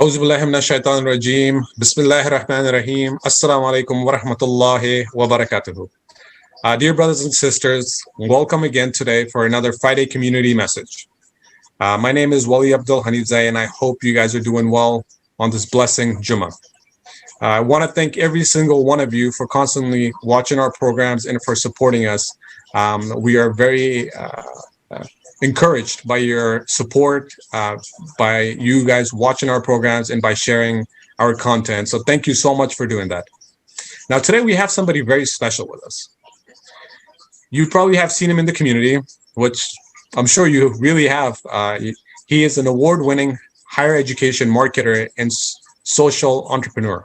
أعوذ بالله من الشيطان الرجيم بسم الله الرحمن الرحيم السلام عليكم ورحمة الله وبركاته. Dear brothers and sisters, welcome again today for another Friday community message. My name is Wali Abdul Hanifzai, and I hope you guys are doing well on this blessing Jummah. I want to thank every single one of you for constantly watching our programs and for supporting us. We are very encouraged by your support, by you guys watching our programs, and by sharing our content. So thank you so much for doing that. Now, today we have somebody very special with us. You probably have seen him in the community, which I'm sure you really have. He is an award-winning higher education marketer and social entrepreneur.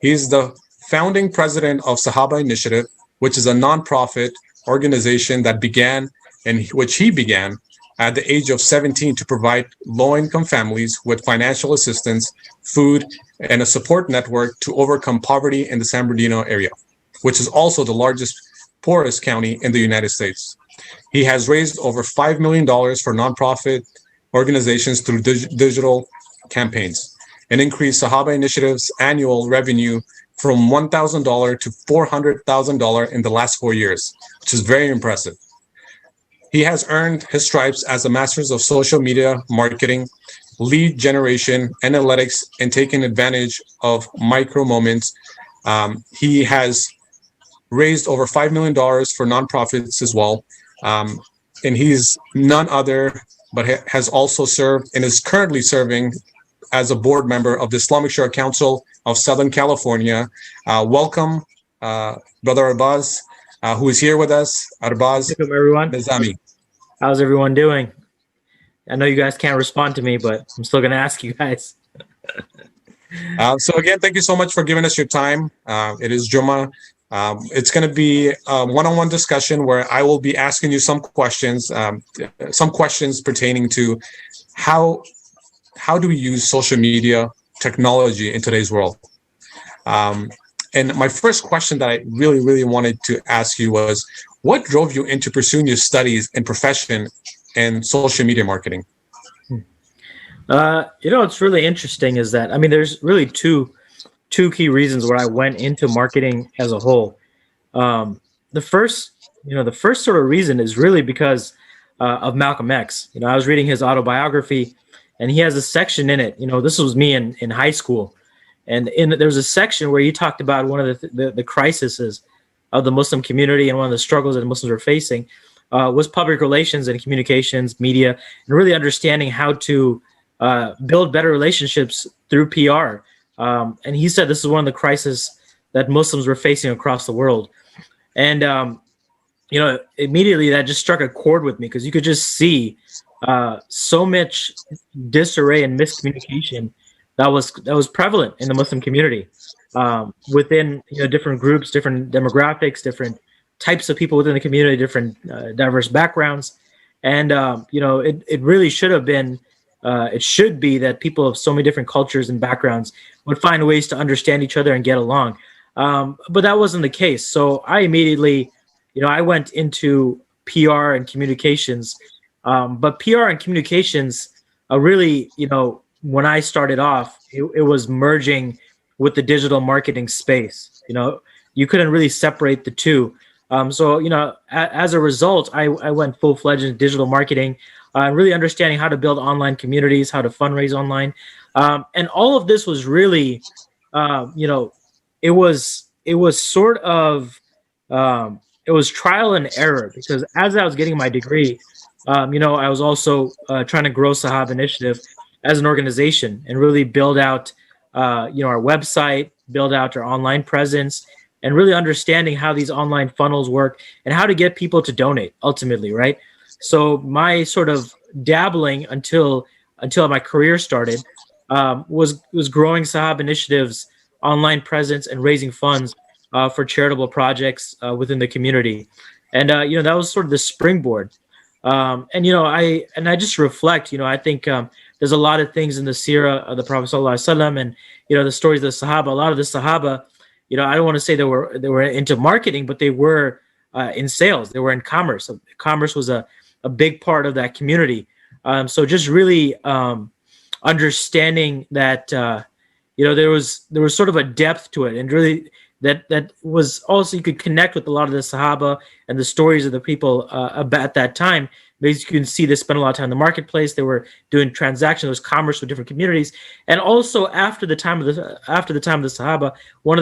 He is the founding president of Sahaba Initiative, which is a nonprofit organization that began at the age of 17 to provide low-income families with financial assistance, food, and a support network to overcome poverty in the San Bernardino area, which is also the poorest county in the United States. He has raised over $5 million for nonprofit organizations through digital campaigns and increased Sahaba Initiative's annual revenue from $1,000 to $400,000 in the last 4 years, which is very impressive. He has earned his stripes as a master's of social media marketing, lead generation, analytics, and taken advantage of micro moments. He has raised over $5 million for nonprofits as well. And he's none other, but has also served and is currently serving as a board member of the Islamic Sharia Council of Southern California. Welcome, Brother Arbaz, who is here with us. Arbaz Welcome, everyone. Nizami. How's everyone doing? I know you guys can't respond to me, but I'm still going to ask you guys. So again, thank you so much for giving us your time. It is Jummah. It's going to be a one-on-one discussion where I will be asking you some questions pertaining to how do we use social media technology in today's world. And my first question that I really wanted to ask you was, what drove you into pursuing your studies and profession in social media marketing? What's really interesting is that, there's really two key reasons where I went into marketing as a whole. The first sort of reason is really because of Malcolm X. I was reading his autobiography, and he has a section in it. This was me in high school, and there's a section where he talked about one of the crises of the Muslim community, and one of the struggles that Muslims were facing was public relations and communications, media, and really understanding how to build better relationships through PR. And he said this is one of the crises that Muslims were facing across the world. And, immediately that just struck a chord with me, because you could just see so much disarray and miscommunication that was prevalent in the Muslim community within different groups, different demographics, different types of people within the community, different diverse backgrounds. And, it really should have been it should be that people of so many different cultures and backgrounds would find ways to understand each other and get along. But that wasn't the case. So I immediately, I went into PR and communications. But PR and communications really, when I started off, it was merging with the digital marketing space. You couldn't really separate the two. So, as a result, I went full-fledged in digital marketing, really understanding how to build online communities, how to fundraise online. And all of this was really, it was sort of, it was trial and error, because as I was getting my degree, I was also trying to grow Sahaba Initiative as an organization and really build out, our website, build out our online presence, and really understanding how these online funnels work and how to get people to donate ultimately, right? So my sort of dabbling until my career started was growing Sahaba Initiative's online presence and raising funds for charitable projects within the community. And that was sort of the springboard. And I just reflect, I think there's a lot of things in the seerah of the Prophet ﷺ, and the stories of the Sahaba. A lot of the Sahaba, I don't want to say they were into marketing, but they were in sales. They were in commerce. Commerce was a big part of that community. So just really understanding that there was sort of a depth to it, and really that was also, you could connect with a lot of the Sahaba and the stories of the people at that time, because you can see they spent a lot of time in the marketplace. They were doing transactions, there was commerce with different communities, and also after the time of the Sahaba, one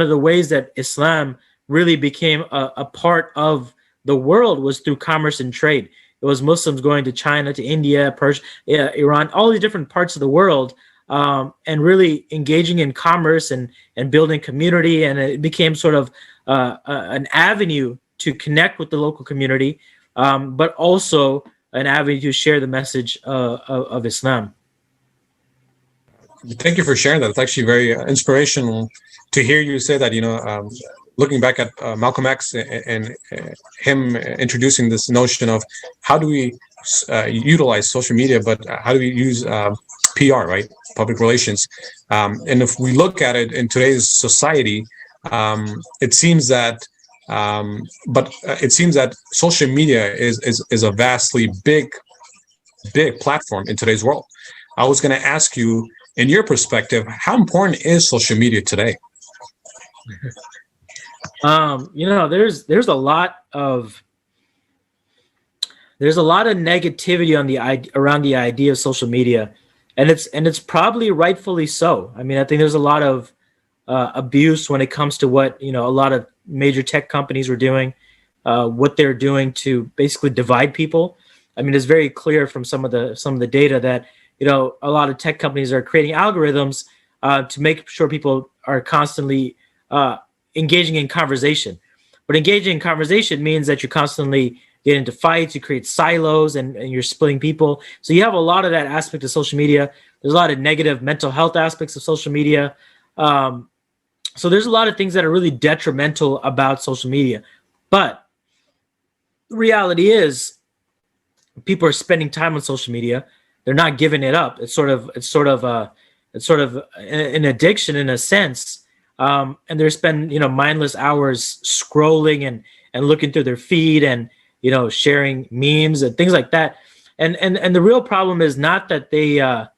of the ways that Islam really became a part of the world was through commerce and trade. It was Muslims going to China, to India, Persia, Iran, all these different parts of the world, and really engaging in commerce and building community. And it became sort of an avenue to connect with the local community, but also an avenue to share the message of Islam. Thank you for sharing that. It's actually very inspirational to hear you say that, looking back at Malcolm X and him introducing this notion of how do we utilize social media, but how do we use PR, right? Public relations. And if we look at it in today's society, it seems that social media is a vastly big platform in today's world. I was going to ask you, in your perspective, how important is social media today? There's a lot of negativity around the idea of social media, and it's probably rightfully so. I mean, I think there's a lot of abuse when it comes to what a lot of major tech companies were doing, what they're doing to basically divide people. I mean, it's very clear from some of the data that a lot of tech companies are creating algorithms to make sure people are constantly engaging in conversation. But engaging in conversation means that you're constantly getting into fights, you create silos, and you're splitting people. So you have a lot of that aspect of social media. There's a lot of negative mental health aspects of social media. So there's a lot of things that are really detrimental about social media. But the reality is, people are spending time on social media. They're not giving it up. It's sort of an addiction in a sense. And they're spending mindless hours scrolling and looking through their feed and sharing memes and things like that. And the real problem is not that they're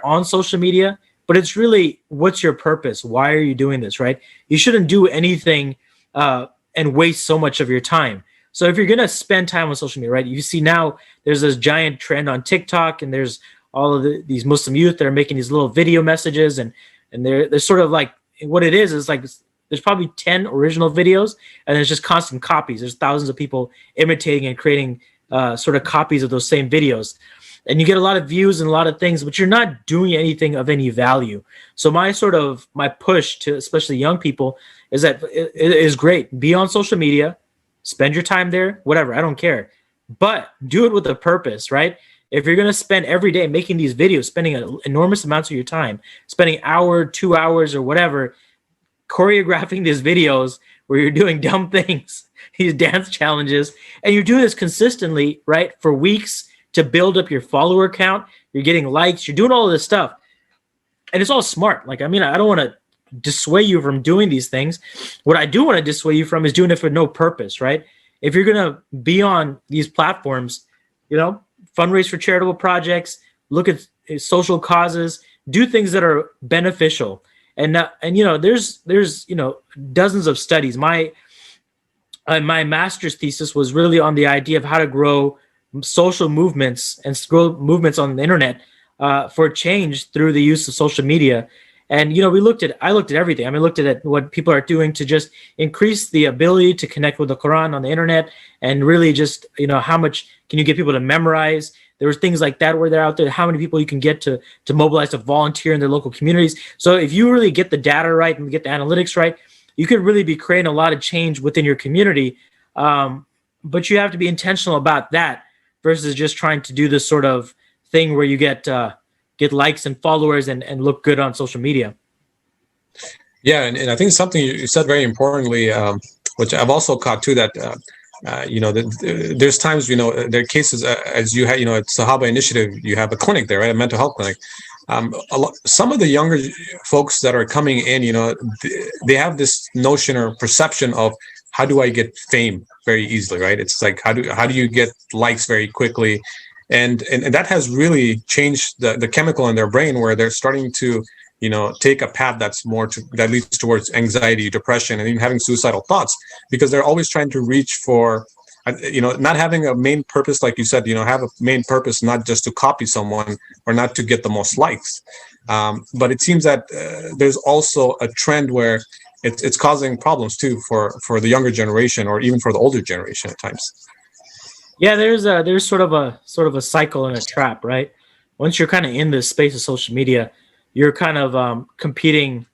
on social media, but it's really, what's your purpose? Why are you doing this, right? You shouldn't do anything and waste so much of your time. So if you're going to spend time on social media, right, you see now there's this giant trend on TikTok, and there's all of these Muslim youth that are making these little video messages, and they're sort of like, what it is like, there's probably 10 original videos, and there's just constant copies. There's thousands of people imitating and creating sort of copies of those same videos. And you get a lot of views and a lot of things, but you're not doing anything of any value. So my push to especially young people is that it is great. Be on social media, spend your time there, whatever, I don't care. But do it with a purpose, right? If you're going to spend every day making these videos, spending enormous amounts of your time, spending an hour, 2 hours or whatever, choreographing these videos where you're doing dumb things, these dance challenges, and you're doing this consistently, right, for weeks to build up your follower count, you're getting likes, you're doing all of this stuff. And it's all smart. Like, I mean, I don't want to dissuade you from doing these things. What I do want to dissuade you from is doing it for no purpose, right? If you're going to be on these platforms, fundraise for charitable projects, look at social causes, do things that are beneficial. And there's dozens of studies. My master's thesis was really on the idea of how to grow social movements and grow movements on the internet for change through the use of social media. And I looked at everything. I mean, I looked at what people are doing to just increase the ability to connect with the Quran on the internet, and really just how much can you get people to memorize. There were things like that where they're out there, how many people you can get to mobilize to volunteer in their local communities. So if you really get the data right and get the analytics right, you could really be creating a lot of change within your community. But you have to be intentional about that versus just trying to do this sort of thing where you get likes and followers and look good on social media. Yeah, and I think something you said very importantly, which I've also caught too, that there's times there are cases as you had at Sahaba Initiative, you have a clinic there, right, a mental health clinic. Some of the younger folks that are coming in, they have this notion or perception of, how do I get fame very easily, right? It's like, how do you get likes very quickly? and that has really changed the chemical in their brain, where they're starting to take a path that's that leads towards anxiety, depression, and even having suicidal thoughts, because they're always trying to reach for not having a main purpose, like you said, have a main purpose, not just to copy someone or not to get the most likes. But it seems that there's also a trend where it's causing problems too for the younger generation, or even for the older generation at times. Yeah, there's sort of a cycle and a trap, right? Once you're kind of in this space of social media, you're kind of competing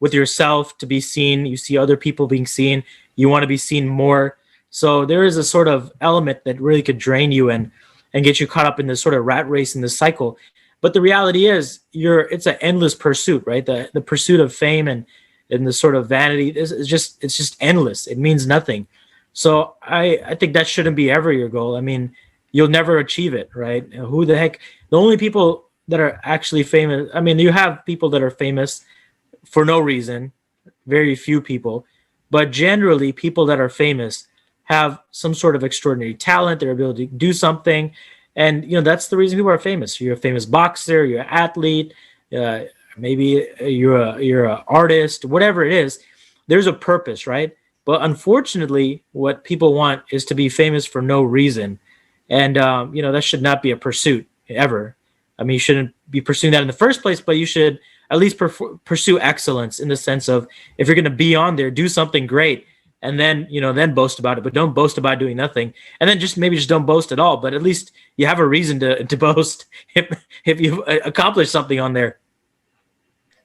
with yourself to be seen. You see other people being seen. You want to be seen more. So there is a sort of element that really could drain you and get you caught up in this sort of rat race in this cycle. But the reality is, it's an endless pursuit, right? The pursuit of fame and the sort of vanity is just endless. It means nothing. So I think that shouldn't be ever your goal. I mean, you'll never achieve it, right? Who the heck? The only people that are actually famous, I mean, you have people that are famous for no reason, very few people, but generally people that are famous have some sort of extraordinary talent, their ability to do something. And, that's the reason people are famous. You're a famous boxer, you're an athlete, maybe you're an artist, whatever it is, there's a purpose, right? But unfortunately, what people want is to be famous for no reason. And, that should not be a pursuit ever. I mean, you shouldn't be pursuing that in the first place, but you should at least pursue excellence, in the sense of, if you're going to be on there, do something great, and then, then boast about it, but don't boast about doing nothing. And then maybe just don't boast at all, but at least you have a reason to boast if you've accomplished something on there.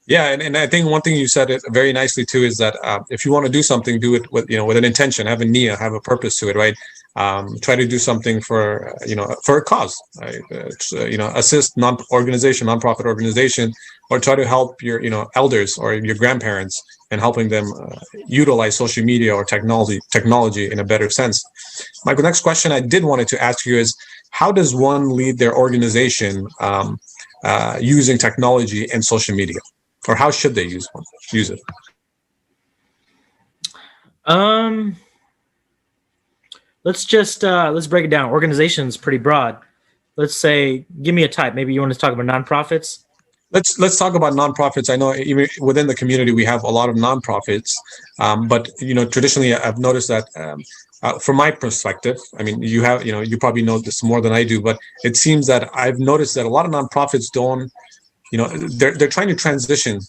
Yeah, and I think one thing you said it very nicely too is that if you want to do something, do it with with an intention, have a niyyah, have a purpose to it, right? Try to do something for for a cause, right? Assist nonprofit organization, or try to help your elders or your grandparents, and helping them utilize social media or technology in a better sense. Michael, next question I did wanted to ask you is, how does one lead their organization using technology and social media? Or how should they use it? Let's break it down. Organization's pretty broad. Let's say, give me a type. Maybe you want to talk about nonprofits? Let's talk about nonprofits. I know even within the community we have a lot of nonprofits, but traditionally I've noticed that from my perspective, I mean, you probably know this more than I do, but it seems that I've noticed that a lot of nonprofits don't. They're trying to transitioning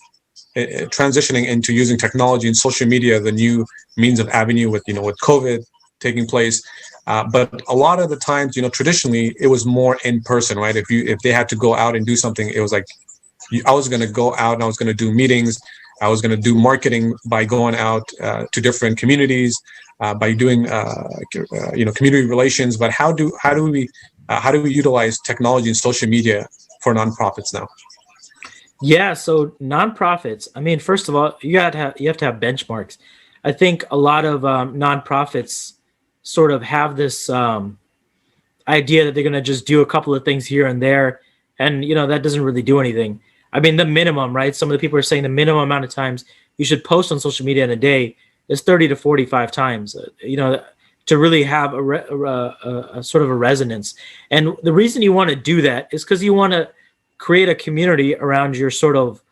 into using technology and social media, the new means of avenue with COVID taking place. But a lot of the times, traditionally it was more in person, right? If they had to go out and do something, it was like I was going to go out and I was going to do meetings. I was going to do marketing by going out to different communities, by doing community relations. But how do we utilize technology and social media for nonprofits now? Yeah, so nonprofits. I mean, first of all, you have to have benchmarks. I think a lot of nonprofits sort of have this idea that they're going to just do a couple of things here and there, and that doesn't really do anything. I mean, the minimum, right? Some of the people are saying the minimum amount of times you should post on social media in a day is 30 to 45 times. To really have a sort of a resonance. And the reason you want to do that is because you want to create a community around your sort of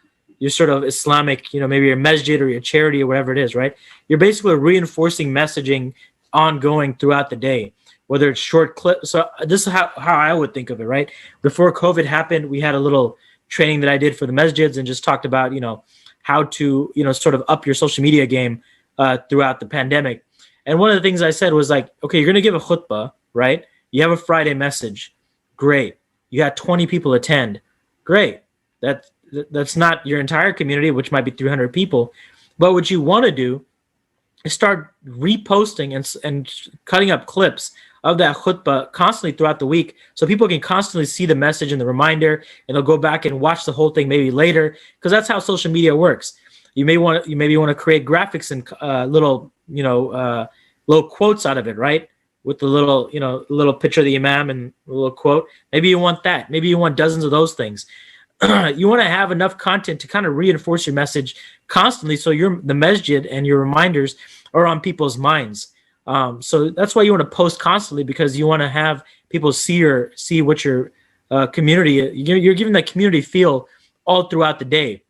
Islamic, maybe your masjid or your charity or whatever it is, right? You're basically reinforcing messaging ongoing throughout the day, whether it's short clips. So this is how I would think of it, right? Before COVID happened, we had a little training that I did for the masjids and just talked about, how to, sort of up your social media game throughout the pandemic. And one of the things I said was like, okay, you're going to give a khutbah, right? You have a Friday message. Great. You got 20 people attend. Great. That's not your entire community, which might be 300 people. But what you want to do is start reposting and cutting up clips of that khutbah constantly throughout the week, so people can constantly see the message and the reminder, and they'll go back and watch the whole thing maybe later, because that's how social media works. You maybe want to create graphics and little quotes out of it, right? With the little picture of the imam and a little quote. Maybe you want that. Maybe you want dozens of those things. You want to have enough content to kind of reinforce your message constantly, so the masjid and your reminders are on people's minds. So that's why you want to post constantly, because you want to have people see what your community, you're giving that community feel all throughout the day.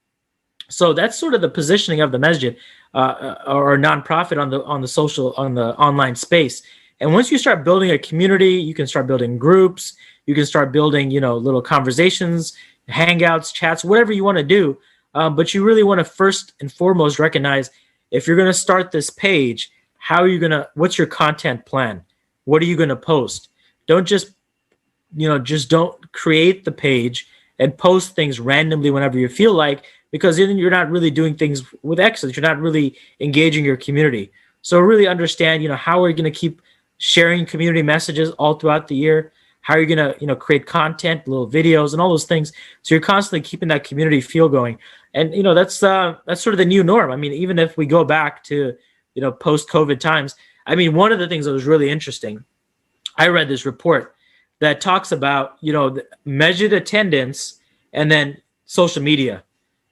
So that's sort of the positioning of the masjid or a nonprofit on the social, on the online space. And once you start building a community, you can start building groups, you can start building, little conversations, hangouts, chats, whatever you want to do. But you really want to first and foremost recognize, if you're going to start this page, what's your content plan? What are you going to post? Don't just don't create the page and post things randomly whenever you feel like, because then you're not really doing things with excellence. You're not really engaging your community. So really understand, how are you going to keep sharing community messages all throughout the year? How are you going to, create content, little videos and all those things? So you're constantly keeping that community feel going. And, that's sort of the new norm. I mean, even if we go back to, post-COVID times, I mean, one of the things that was really interesting, I read this report that talks about, measured attendance and then social media.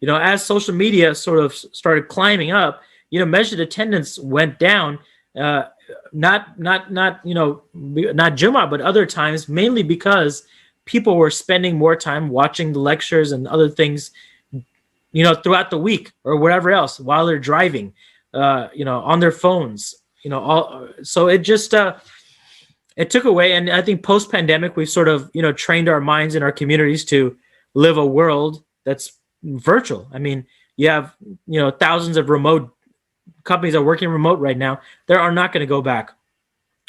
As social media sort of started climbing up, measured attendance went down, not Jummah, but other times, mainly because people were spending more time watching the lectures and other things, throughout the week or whatever else while they're driving, on their phones, so it just, it took away. And I think post-pandemic, we've sort of, trained our minds and our communities to live a world that's virtual. I mean, you have, thousands of remote companies are working remote right now. They are not going to go back.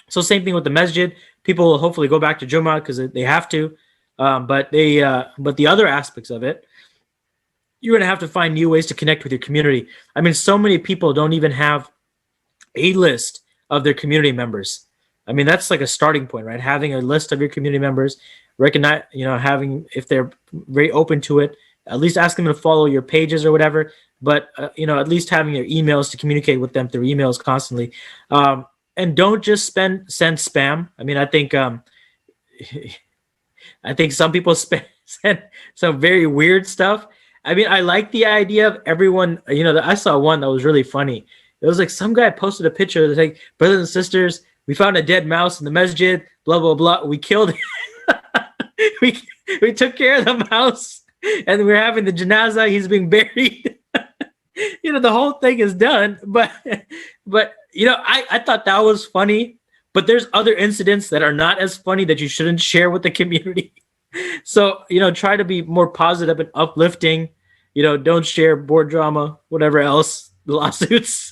So same thing with the masjid. People will hopefully go back to Jummah because they have to. But the other aspects of it, you're going to have to find new ways to connect with your community. I mean, so many people don't even have a list of their community members. I mean, that's like a starting point, right? Having a list of your community members, recognize, having, if they're very open to it, at least ask them to follow your pages or whatever. But, at least having your emails to communicate with them through emails constantly. And don't just send spam. I mean, I think some people send some very weird stuff. I mean, I like the idea of everyone, I saw one that was really funny. It was like some guy posted a picture that's like, brothers and sisters, we found a dead mouse in the masjid, blah, blah, blah. We killed it. we took care of the mouse, and we're having the janazah. He's being buried. The whole thing is done. But I thought that was funny. But there's other incidents that are not as funny that you shouldn't share with the community. So, try to be more positive and uplifting. Don't share board drama, whatever else, lawsuits.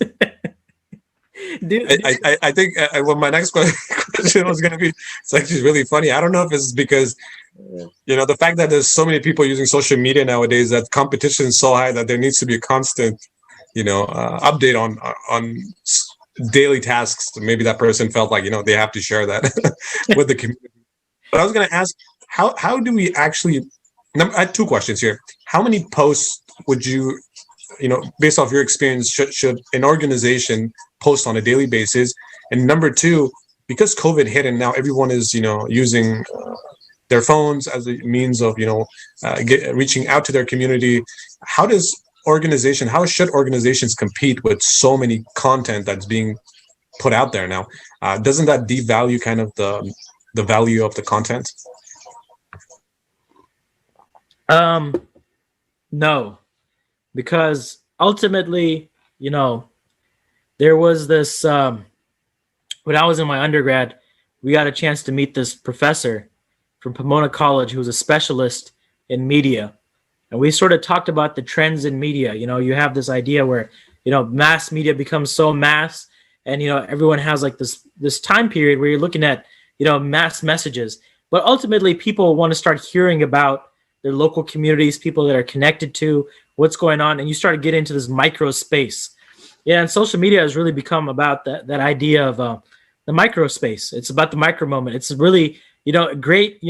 I think well, my next question was going to be, it's actually really funny. I don't know if it's because, the fact that there's so many people using social media nowadays, that competition is so high that there needs to be a constant, update on daily tasks. Maybe that person felt like, they have to share that with the community. But I was going to ask, how do we actually, I had two questions here. How many posts would you, based off your experience, should an organization post on a daily basis? And number two, because COVID hit and now everyone is, using their phones as a means of, reaching out to their community, how should organizations compete with so many content that's being put out there now? Doesn't that devalue kind of the value of the content? No, because ultimately, there was this, when I was in my undergrad, we got a chance to meet this professor from Pomona College who was a specialist in media. And we sort of talked about the trends in media. You have this idea where, mass media becomes so mass, and, everyone has like this time period where you're looking at, mass messages. But ultimately, people want to start hearing about their local communities, people that are connected to what's going on. And you start to get into this micro space. Yeah, and social media has really become about that idea of the micro space. It's about the micro moment. It's really, great.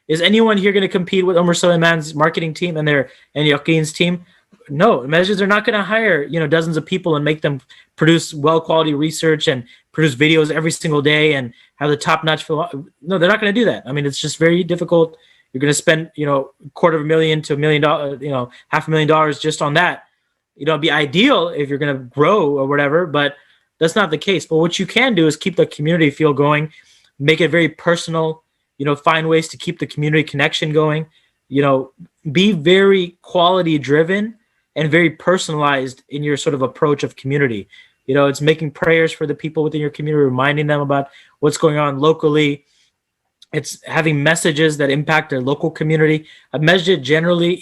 Is anyone here going to compete with Omar Suleiman's marketing team and Yaqeen's team? No, masjids are not going to hire, dozens of people and make them produce well-quality research and produce videos every single day and have the top-notch. No, they're not going to do that. I mean, it's just very difficult. You're going to spend, $250,000 to $1 million, $500,000 just on that. It'd be ideal if you're going to grow or whatever, but that's not the case. But what you can do is keep the community feel going make it very personal, find ways to keep the community connection going, be very quality driven and very personalized in your sort of approach of community. It's making prayers for the people within your community, reminding them about what's going on locally. It's having messages that impact their local community. A message generally,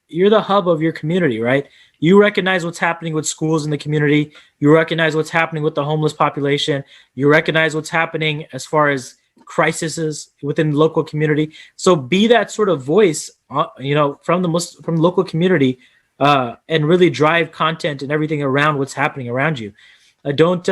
you're the hub of your community, right? You recognize what's happening with schools in the community. You recognize what's happening with the homeless population. You recognize what's happening as far as crises within the local community. So be that sort of voice, from the local community, and really drive content and everything around what's happening around you. Don't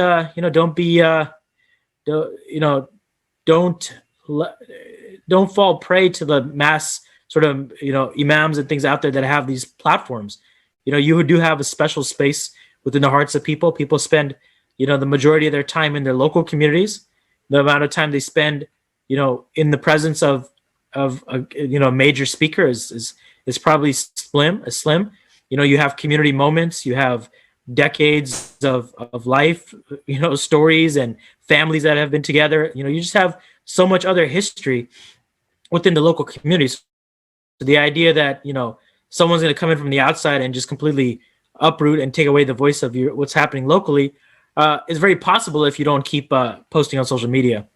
fall prey to the mass sort of imams and things out there that have these platforms. You do have a special space within the hearts of people. People spend the majority of their time in their local communities. The amount of time they spend in the presence of a major speaker is probably slim. You have community moments, you have decades of life, stories and families that have been together. You just have so much other history within the local communities. So the idea that someone's going to come in from the outside and just completely uproot and take away the voice of what's happening locally is very possible if you don't keep posting on social media.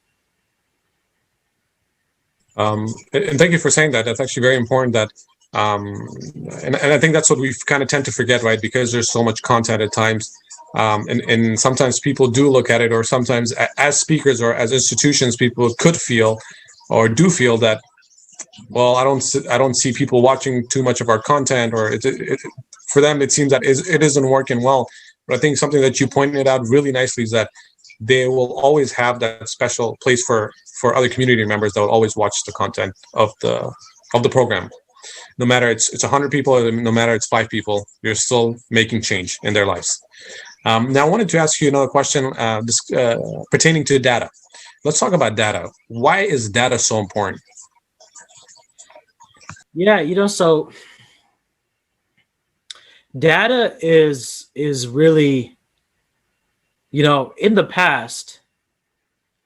And thank you for saying that. That's actually very important. That and I think that's what we kind of tend to forget, right? Because there's so much content at times, and sometimes people do look at it, or sometimes as speakers or as institutions, people could feel or do feel that, well, I don't see people watching too much of our content, or for them it seems that it isn't working well. But I think something that you pointed out really nicely is that they will always have that special place for other community members that will always watch the content of the program. No matter it's 100 people, or no matter it's 5 people, you're still making change in their lives. Now, I wanted to ask you another question pertaining to data. Let's talk about data. Why is data so important? Yeah, so data is really, in the past,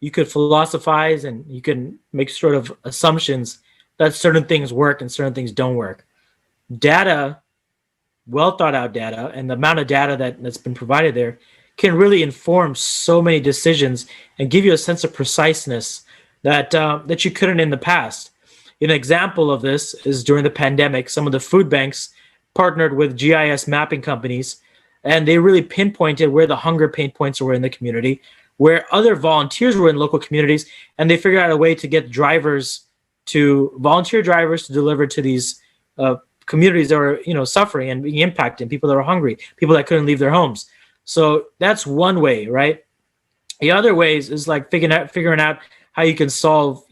you could philosophize and you can make sort of assumptions that certain things work and certain things don't work. Data, well thought out data, and the amount of data that's been provided there can really inform so many decisions and give you a sense of preciseness that you couldn't in the past. An example of this is during the pandemic, some of the food banks partnered with GIS mapping companies, and they really pinpointed where the hunger pain points were in the community, where other volunteers were in local communities, and they figured out a way to get volunteer drivers to deliver to these communities that were suffering and being impacted, people that were hungry, people that couldn't leave their homes. So that's one way, right? The other ways is like figuring out how you can solve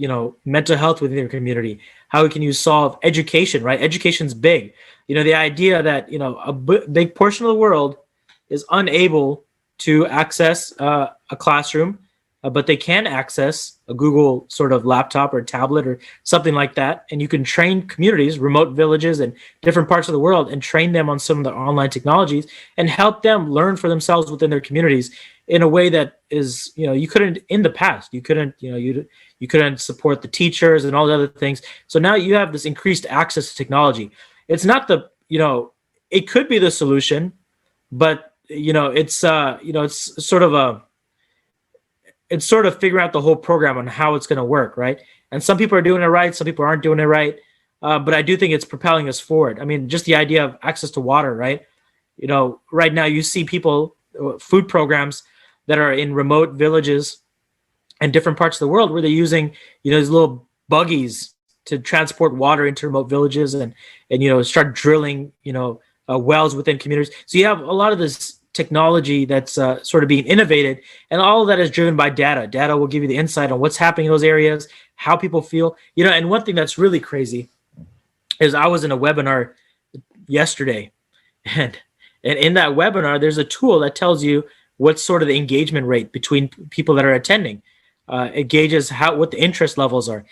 mental health within your community. How can you solve education, right? Education's big. The idea that a big portion of the world is unable to access a classroom, but they can access a Google sort of laptop or tablet or something like that. And you can train communities, remote villages and different parts of the world, and train them on some of the online technologies and help them learn for themselves within their communities in a way that is, you couldn't in the past. You couldn't, you couldn't support the teachers and all the other things. So now you have this increased access to technology. It's not it could be the solution, but it's sort of figuring out the whole program on how it's going to work, right? And some people are doing it right, some people aren't doing it right, but I do think it's propelling us forward. I mean, just the idea of access to water, right? Right now you see people, food programs that are in remote villages and different parts of the world where they're using, these little buggies to transport water into remote villages and start drilling, wells within communities. So you have a lot of this technology that's sort of being innovated, and all of that is driven by data. Data will give you the insight on what's happening in those areas, how people feel. And one thing that's really crazy is I was in a webinar yesterday, and in that webinar, there's a tool that tells you what's sort of the engagement rate between people that are attending. It gauges what the interest levels are.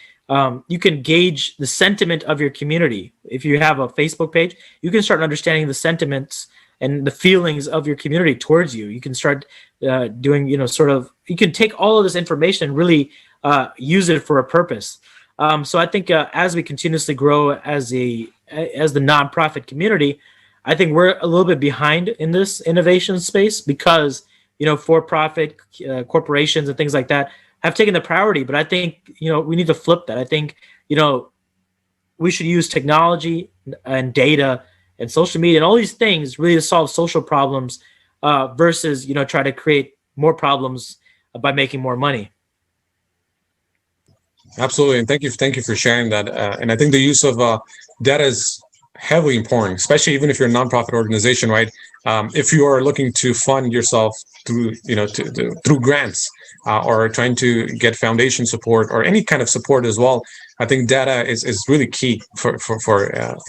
You can gauge the sentiment of your community. If you have a Facebook page, you can start understanding the sentiments and the feelings of your community towards you. You can start doing, you can take all of this information and really use it for a purpose. So I think as we continuously grow as the nonprofit community, I think we're a little bit behind in this innovation space because for-profit corporations and things like that have taken the priority. But I think we need to flip that. I think we should use technology and data and social media and all these things really to solve social problems versus try to create more problems by making more money. Absolutely, and thank you for sharing that. And I think the use of data is heavily important, especially even if you're a nonprofit organization, right? If you are looking to fund yourself through through grants or trying to get foundation support or any kind of support as well, I think data is really key for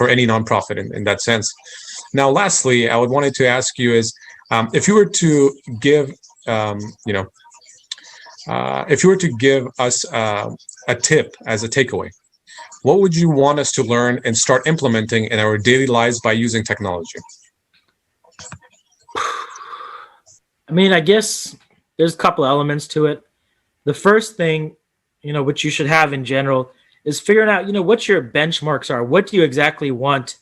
any nonprofit in that sense. Now, lastly, I would wanted to ask you is if you were to give if you were to give us a tip as a takeaway, what would you want us to learn and start implementing in our daily lives by using technology? I mean, I guess there's a couple elements to it. The first thing, which you should have in general, is figuring out, what your benchmarks are. What do you exactly want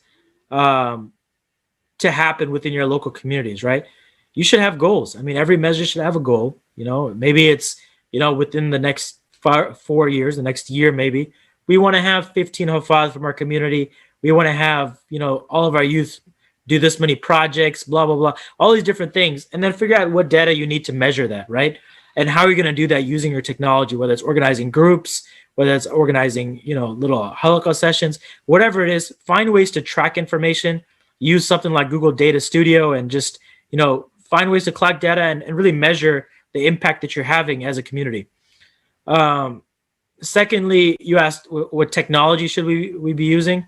to happen within your local communities, right? You should have goals. I mean, every measure should have a goal. Maybe it's, within the next 4 years, the next year, maybe we want to have 15 Hafads from our community. We want to have, all of our youth do this many projects, blah, blah, blah, all these different things. And then figure out what data you need to measure that, right? And how are you going to do that using your technology, whether it's organizing groups, whether it's organizing, little Holocaust sessions, whatever it is, find ways to track information, use something like Google Data Studio and just, find ways to collect data and really measure the impact that you're having as a community. Secondly, you asked what technology should we be using?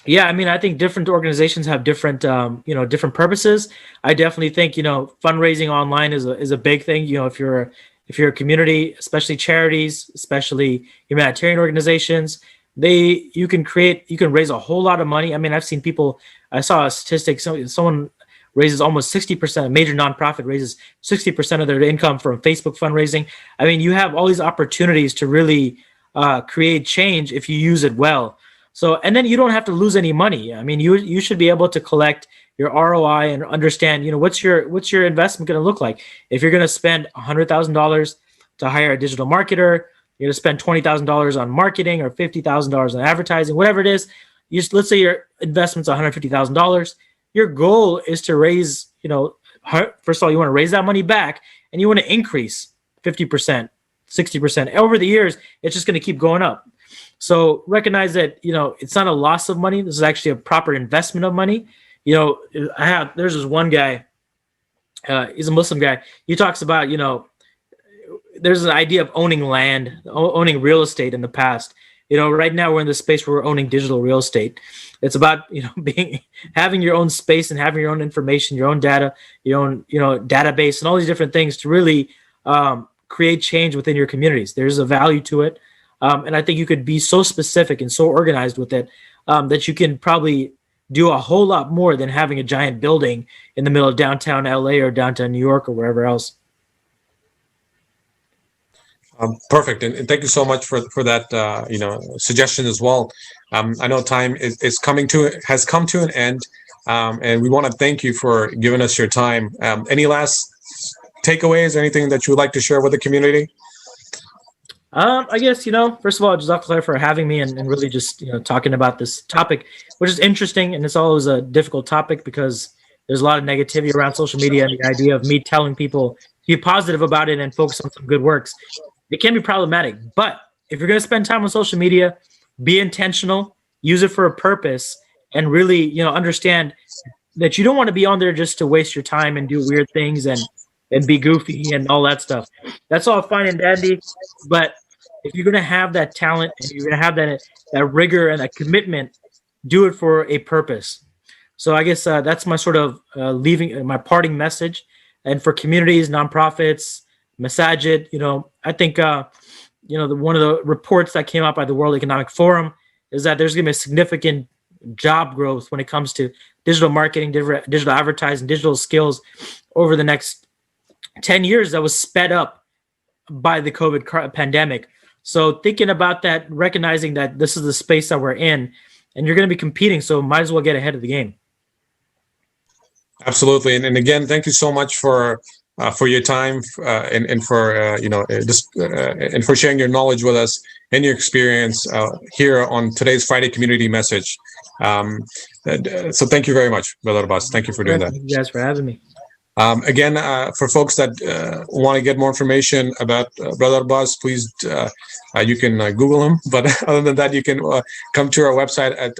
Yeah, I mean, I think different organizations have different, different purposes. I definitely think, fundraising online is a big thing. If you're a community, especially charities, especially humanitarian organizations, you can raise a whole lot of money. I mean, I saw a statistic. Someone raises almost 60%. A major nonprofit raises 60% of their income from Facebook fundraising. I mean, you have all these opportunities to really create change if you use it well. So, and then you don't have to lose any money. I mean, you should be able to collect your ROI and understand, what's your investment going to look like. If you're going to spend $100,000 to hire a digital marketer, you're going to spend $20,000 on marketing or $50,000 on advertising, whatever it is. Let's say your investment's $150,000. Your goal is to raise, first of all, you want to raise that money back and you want to increase 50%, 60%. Over the years, it's just going to keep going up. So recognize that, it's not a loss of money. This is actually a proper investment of money. There's this one guy, he's a Muslim guy. He talks about, there's an idea of owning land, owning real estate in the past. Right now we're in the space where we're owning digital real estate. It's about, having your own space and having your own information, your own data, your own, database and all these different things to really create change within your communities. There's a value to it. And I think you could be so specific and so organized with it that you can probably do a whole lot more than having a giant building in the middle of downtown LA or downtown New York or wherever else. Perfect, and thank you so much for that suggestion as well. I know time has come to an end, and we want to thank you for giving us your time. Any last takeaways, or anything that you would like to share with the community? I guess, first of all, Jazakallah for having me and really just, talking about this topic, which is interesting. And it's always a difficult topic because there's a lot of negativity around social media, and the idea of me telling people to be positive about it and focus on some good works, it can be problematic. But if you're going to spend time on social media, be intentional, use it for a purpose, and really, understand that you don't want to be on there just to waste your time and do weird things and be goofy and all that stuff. That's all fine and dandy. But if you're going to have that talent and you're going to have that rigor and that commitment, do it for a purpose. So I guess that's my sort of my parting message. And for communities, nonprofits, Masajid, I think, one of the reports that came out by the World Economic Forum is that there's going to be a significant job growth when it comes to digital marketing, digital advertising, digital skills over the next 10 years that was sped up by the COVID pandemic. So thinking about that, recognizing that this is the space that we're in, and you're going to be competing, so might as well get ahead of the game. Absolutely, and again, thank you so much for your time and for and for sharing your knowledge with us and your experience here on today's Friday Community Message. So thank you very much, Brother Abbas. Thank you for doing that. Thank you guys for having me. Again, for folks that want to get more information about Brother Abbas, please, you can Google him. But other than that, you can come to our website at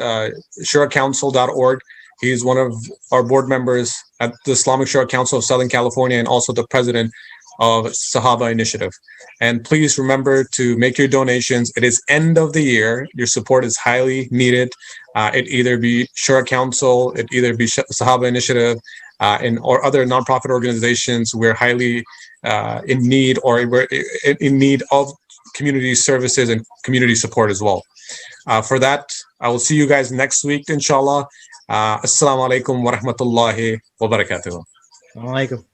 shurecouncil.org. He's one of our board members at the Islamic Shura Council of Southern California and also the president of Sahaba Initiative. And please remember to make your donations. It is end of the year. Your support is highly needed. It either be Shura Council, it either be Sahaba Initiative, or other nonprofit organizations. We're highly in need, or we're in need of community services and community support as well. For that, I will see you guys next week, inshallah. Assalamu alaikum wa rahmatullahi wa barakatuh. Assalamu alaikum.